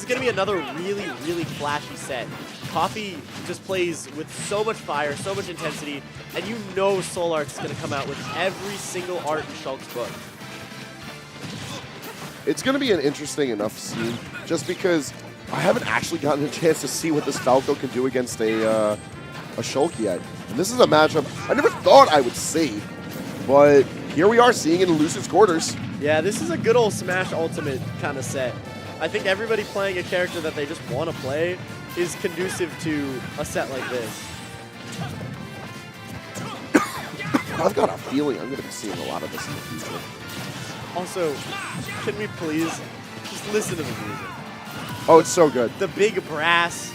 is going to be another really, really flashy set. Kofi just plays with so much fire, so much intensity, and you know SoulArts is going to come out with every single art in Shulk's book. It's going to be an interesting enough scene, just because I haven't actually gotten a chance to see what this Falco can do against a Shulk yet. And this is a matchup I never thought I would see, but here we are seeing it in Lucid's quarters. Yeah, this is a good old Smash Ultimate kind of set. I think everybody playing a character that they just want to play is conducive to a set like this. I've got a feeling I'm going to be seeing a lot of this in the future. Also, can we please just listen to the music? Oh, it's so good. The big brass.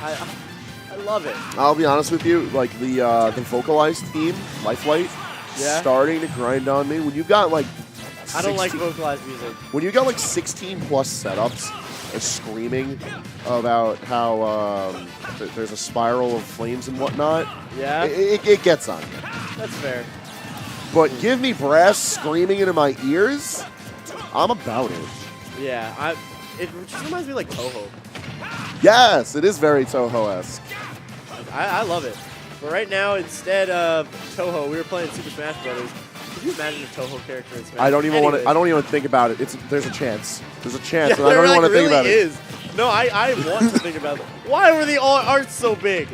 I love it. I'll be honest with you, like the vocalized theme, Lifelight, starting to grind on me. When you've got like I don't like vocalized music. When you got like 16 plus setups and screaming about how there's a spiral of flames and whatnot, yeah, it gets on me. That's fair. But give me brass screaming into my ears, I'm about it. Yeah, it just reminds me like Toho. Yes, it is very Toho-esque. I love it. But right now, instead of Toho, we were playing Super Smash Brothers. Could you imagine a Toho character in Smash? I don't even want to. I don't even think about it. There's a chance. There's a chance, yeah, and I don't even want to really think about is. It. No, I want to think about it. Why were the arts so big?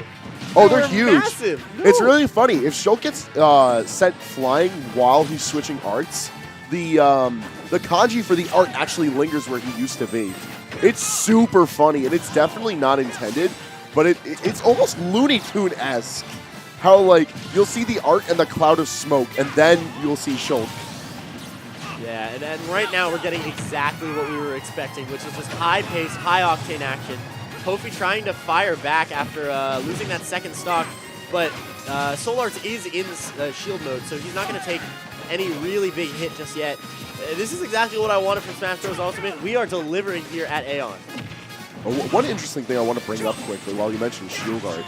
Oh, they're huge. Massive. No. It's really funny. If Shulk gets sent flying while he's switching arts, the kanji for the art actually lingers where he used to be. It's super funny, and it's definitely not intended, but it's almost Looney Tune-esque. How, like, you'll see the art and the cloud of smoke, and then you'll see Shulk. Yeah, and right now we're getting exactly what we were expecting, which is just high-paced, high-octane action. Kofi trying to fire back after losing that second stock, but SoulArts is in shield mode, so he's not going to take any really big hit just yet. This is exactly what I wanted from Smash Bros. Ultimate. We are delivering here at AON. One interesting thing I want to bring up quickly while you mentioned shield art,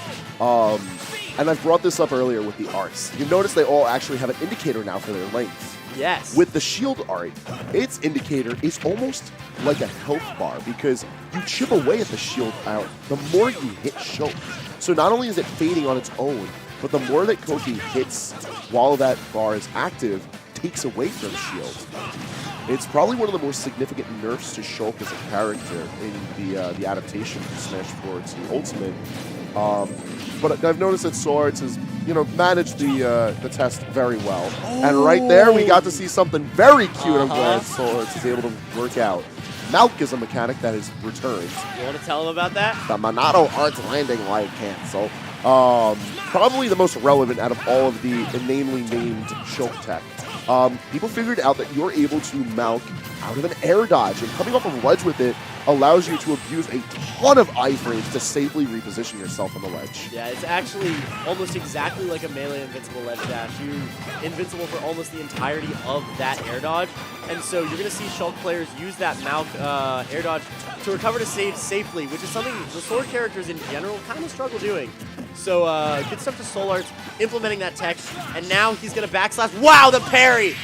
and I've brought this up earlier with the arts. You've noticed they all actually have an indicator now for their length. Yes. With the shield art, its indicator is almost like a health bar because you chip away at the shield out the more you hit Shulk. So not only is it fading on its own, but the more that Kofi hits while that bar is active, takes away from shield. It's probably one of the more significant nerfs to Shulk as a character in the adaptation from Smash 4 to the Ultimate. But I've noticed that SoulArts has, managed the test very well. Oh. And right there, we got to see something very cute. I'm glad SoulArts is able to work out. Malk is a mechanic that has returned. You want to tell him about that? The Monado Arts Landing Light Cancel. Probably the most relevant out of all of the inanely named Shulk tech. People figured out that you're able to Malk out of an air dodge, and coming off of a ledge with it allows you to abuse a ton of iframes to safely reposition yourself on the ledge. Yeah, it's actually almost exactly like a melee invincible ledge dash. You're invincible for almost the entirety of that air dodge, and so you're going to see Shulk players use that Malk air dodge to recover to save safely, which is something the sword characters in general kind of struggle doing. So good stuff to SoulArts implementing that tech, and now he's going to backslash. Wow, the parry!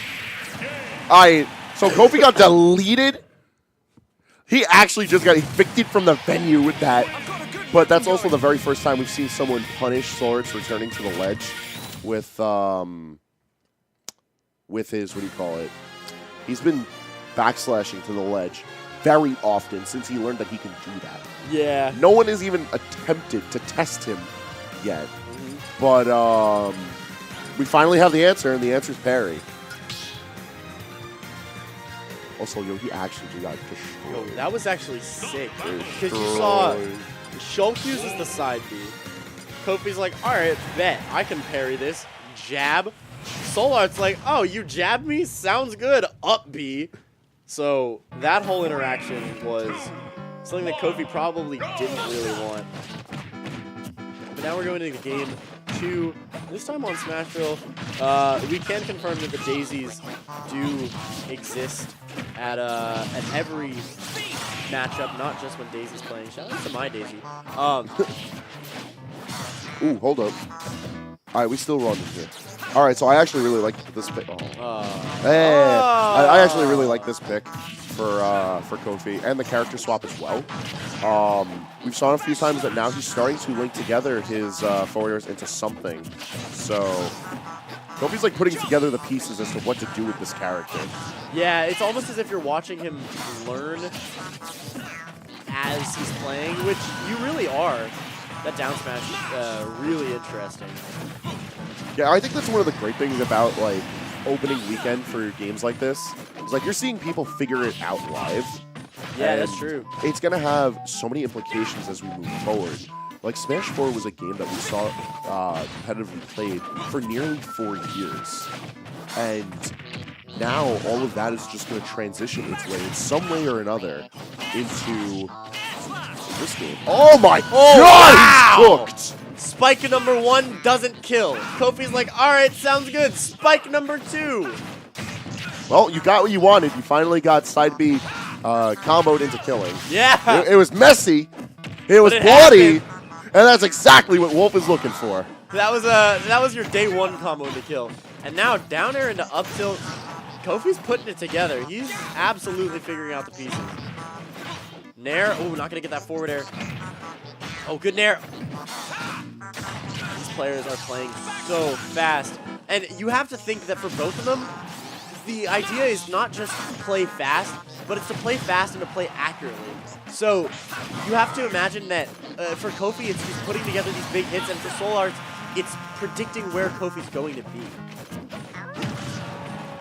So Kofi got deleted. He actually just got evicted from the venue with that. But that's also the very first time we've seen someone punish SoulArts returning to the ledge with his, what do you call it? He's been backslashing to the ledge very often since he learned that he can do that. Yeah. No one has even attempted to test him yet. But we finally have the answer, and the answer is parry. Also, he actually got destroyed. Yo, that was actually sick. Because you saw Shulk uses the side B. Kofi's like, all right, bet. I can parry this. Jab. SoulArts like, oh, you jabbed me? Sounds good. Up B. So that whole interaction was something that Kofi probably didn't really want. But now we're going into game 2. This time on Smashville, we can confirm that the daisies do exist at every matchup, not just when Daisy's playing. Shout out to my Daisy. Ooh, hold up. All right, we still rolling here. All right, so I actually really like this pick. I actually really like this pick for Kofi and the character swap as well. We've saw a few times that now he's starting to link together his forwarders into something. So Kofi's like putting together the pieces as to what to do with this character. Yeah, it's almost as if you're watching him learn as he's playing, which you really are. That down smash is really interesting. Yeah, I think that's one of the great things about like opening weekend for games like this. It's like you're seeing people figure it out live. Yeah, that's true. It's gonna have so many implications as we move forward. Like Smash 4 was a game that we saw competitively played for nearly 4 years, and now all of that is just going to transition its way in some way or another into this game. Oh my God, wow! he's cooked! Spike number 1 doesn't kill. Kofi's like, all right, sounds good. Spike number 2. Well, you got what you wanted. You finally got side B comboed into killing. Yeah. It was messy. It was bloody. And that's exactly what Wolf is looking for. That was your day 1 combo into kill. And now down air into up tilt. Kofi's putting it together. He's absolutely figuring out the pieces. Nair. Oh, not going to get that forward air. Oh, good Nair. These players are playing so fast. And you have to think that for both of them, the idea is not just to play fast, but it's to play fast and to play accurately. So you have to imagine that for Kofi, it's he's putting together these big hits, and for SoulArts, it's predicting where Kofi's going to be.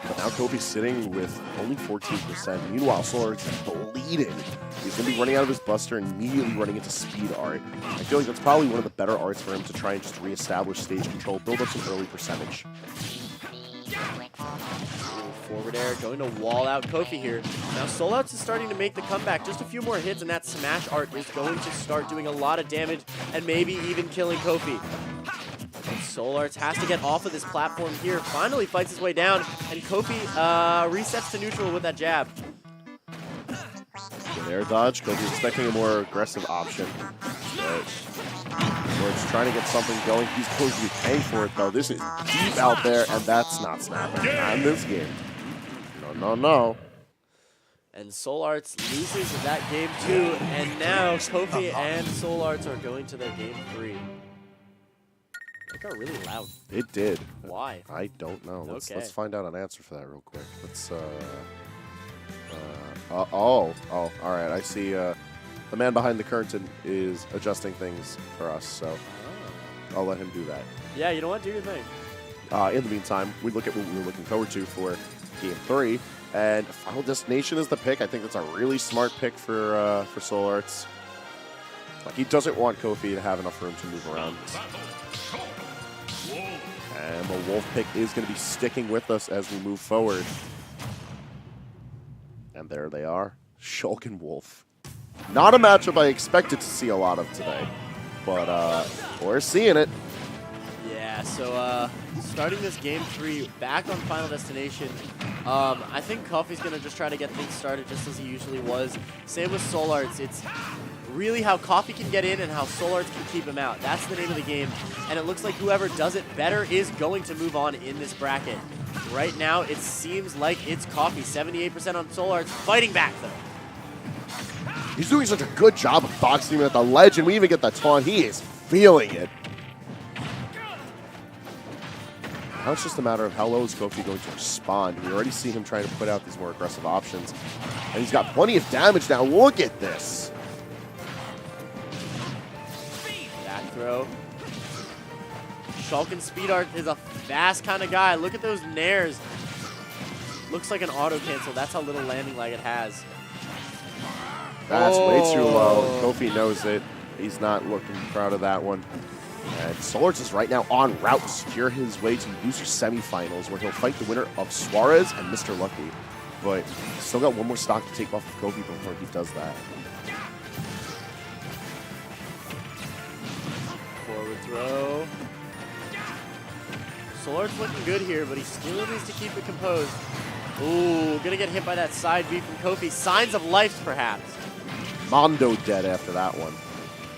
But now Kofi's sitting with only 14%. Meanwhile, SoulArts is bleeding. He's going to be running out of his Buster and immediately running into Speed Art. I feel like that's probably one of the better arts for him to try and just reestablish stage control, build up some early percentage. Forward air, going to wall out Kofi here. Now SoulArts is starting to make the comeback. Just a few more hits and that smash art is going to start doing a lot of damage and maybe even killing Kofi. And SoulArts has to get off of this platform here. Finally fights his way down, and Kofi resets to neutral with that jab. Good air dodge. Kofi's expecting a more aggressive option. But SoulArts trying to get something going. He's going to be paying for it, though. This is deep out there, and that's not snapping. Not in this game. No. And SoulArts loses that game too, and now Kofi and SoulArts are going to their game 3. That got really loud. It did. Why? I don't know. Let's find out an answer for that real quick. Let's all right. I see the man behind the curtain is adjusting things for us, so I'll let him do that. Yeah, you know what? Do your thing. In the meantime, we look at what we were looking forward to for Game 3, and Final Destination is the pick. I think that's a really smart pick for SoulArts. Like, he doesn't want Kofi to have enough room to move around. And the Wolf pick is going to be sticking with us as we move forward. And there they are, Shulk and Wolf. Not a matchup I expected to see a lot of today, but we're seeing it. Yeah, so starting this Game 3 back on Final Destination, I think Kofi's going to just try to get things started just as he usually was. Same with SoulArts. It's really how Kofi can get in and how SoulArts can keep him out. That's the name of the game, and it looks like whoever does it better is going to move on in this bracket. Right now, it seems like it's Kofi, 78% on SoulArts, fighting back, though. He's doing such a good job of boxing him at the ledge, and we even get the taunt. He is feeling it. Now it's just a matter of how low is Kofi going to respond. We already see him trying to put out these more aggressive options. And he's got plenty of damage now. Look at this. Back throw. Shulk and Speed Art is a fast kind of guy. Look at those nairs. Looks like an auto cancel. That's how little landing lag it has. That's way too low. Kofi knows it. He's not looking proud of that one. And SoulArts is right now en route to secure his way to loser semifinals, where he'll fight the winner of Suarez and Mr. Lucky. But he's still got one more stock to take off of Kofi before he does that. Forward throw. SoulArts looking good here, but he still needs to keep it composed. Ooh, gonna get hit by that side B from Kofi. Signs of life, perhaps. Mondo dead after that one.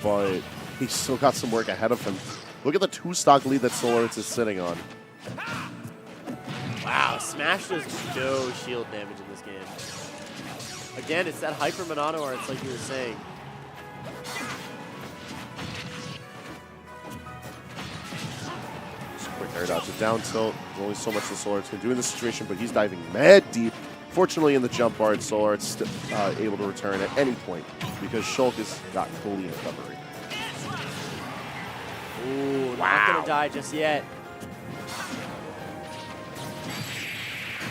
But he's still got some work ahead of him. Look at the 2-stock lead that SoulArts is sitting on. Wow, Smash does no shield damage in this game. Again, it's that hyper Monado arts like you were saying. Quick air dodge, a down tilt. There's only so much the SoulArts can do in this situation, but he's diving mad deep. Fortunately, in the jump art, SoulArts able to return at any point because Shulk has got fully in recovery. Ooh, not gonna die just yet.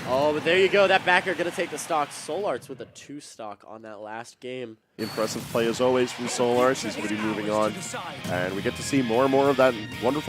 Oh, but there you go. That backer gonna take the stock. SoulArts with a 2 stock on that last game. Impressive play as always from SoulArts. He's going to be moving on, and we get to see more and more of that wonderful